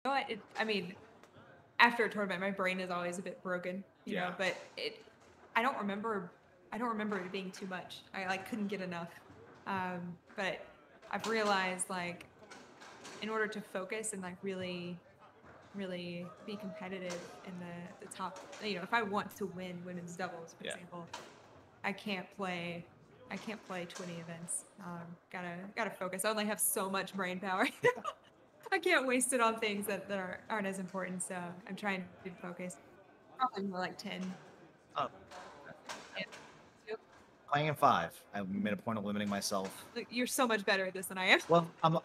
know what? I mean, after a tournament, my brain is always a bit broken, you know, Yeah. but I don't remember, I don't remember it being too much. I like couldn't get enough. But I've realized like in order to focus and like really be competitive in the top, you know, if I want to win women's doubles, for Yeah. example, I can't play. I can't play 20 events. Gotta focus. I only have so much brain power. I can't waste it on things that aren't as important. So I'm trying to focus. Probably more like 10. Oh, Yeah. playing in five. I made a point of limiting myself. Like, you're so much better at this than I am. Well, like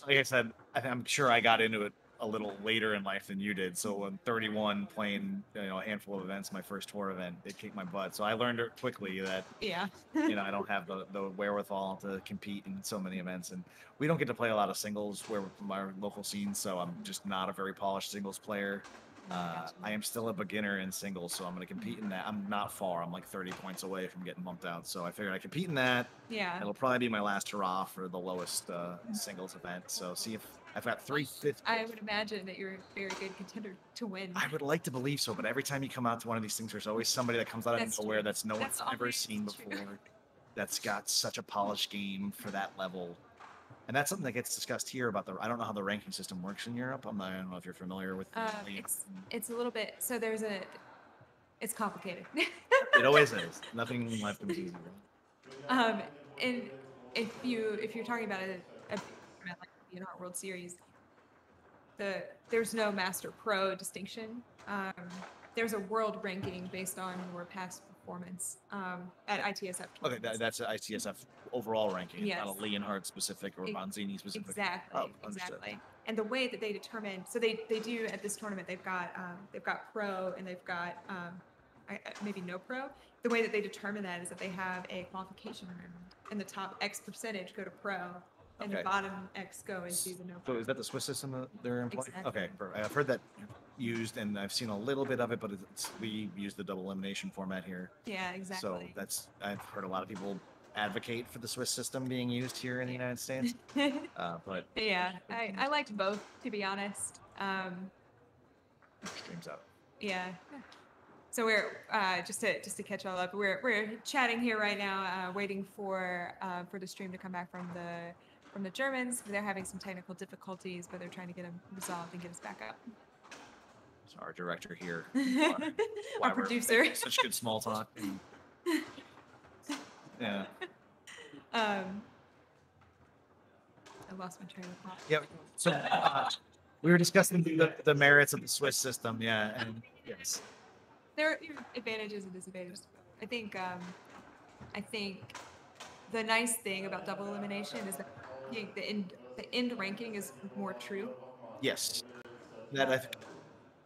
I said, I'm sure I got into it a little later in life than you did. So when 31, playing a handful of events, my first tour event, it kicked my butt. So I learned it quickly that Yeah. I don't have the wherewithal to compete in so many events, and we don't get to play a lot of singles where from our local scene. So I'm just not a very polished singles player. Gotcha. I am still a beginner in singles, so I'm going to compete in that. I'm not far. I'm like 30 points away from getting bumped out. So I figured I compete in that. Yeah. It'll probably be my last hurrah for the lowest singles event. So see if I've got 350. I would imagine that you're a very good contender to win. I would like to believe so, but every time you come out to one of these things, there's always somebody that comes out of That's nowhere true. that's no That's one's ever always seen true. before, that's got such a polished game for that level. And that's something that gets discussed here about I don't know how the ranking system works in Europe. I don't know if you're familiar with It's a little bit. So it's complicated. it always is. Nothing in life comes easy. um, and if you're talking about a big tournament like the Leonhart World Series, there's no master pro distinction. There's a world ranking based on your past performance at ITSF Okay, tournaments. that's an ICSF overall ranking. It's Yes. not a Leonhard specific or Bonzini specific. Exactly. Oh, understood. Exactly. And the way that they determine, so they do at this tournament, they've got pro and they've got maybe no pro. The way that they determine that is that they have a qualification round, and the top X percentage go to pro, and the Okay. bottom X go into the no So pro. is that the Swiss system that they're employing? Exactly. Okay, I've heard that used, and I've seen a little bit of it, but we use the double elimination format here. Yeah, So exactly. I've heard a lot of people advocate for the Swiss system being used here in the United States. But Yeah, I liked both, to be honest. streams out. Yeah. So we're just to catch all up. We're chatting here right now, waiting for the stream to come back from the Germans. They're having some technical difficulties, but they're trying to get them resolved and get us back up. So our director here, Our producer, such good small talk. Yeah. I lost my train of thought. Yep. So we were discussing the merits of the Swiss system. Yeah, and yes. There are advantages and disadvantages. I think the nice thing about double elimination is that the end ranking is more true. Yes. That I think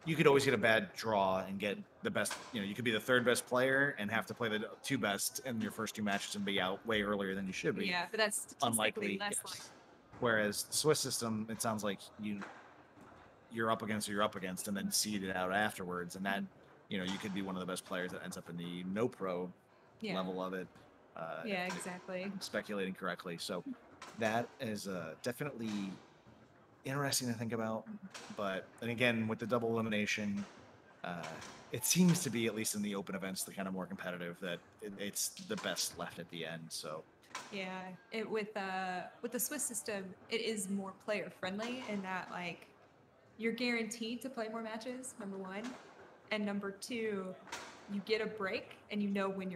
you could always get a bad draw and get the best. You could be the third best player and have to play the two best in your first two matches and be out way earlier than you should be. Yeah, but that's statistically Unlikely. less Yes. likely. Whereas the Swiss system, it sounds like you're up against who you're up against, and then seed it out afterwards, and that you could be one of the best players that ends up in the no pro level of it. Yeah, exactly. Speculating correctly, so that is definitely interesting to think about. But and again, with the double elimination, it seems to be, at least in the open events, the kind of more competitive that it's the best left at the end. So yeah, with the Swiss system, it is more player friendly in that like you're guaranteed to play more matches. Number one, and number two, you get a break and you know when you're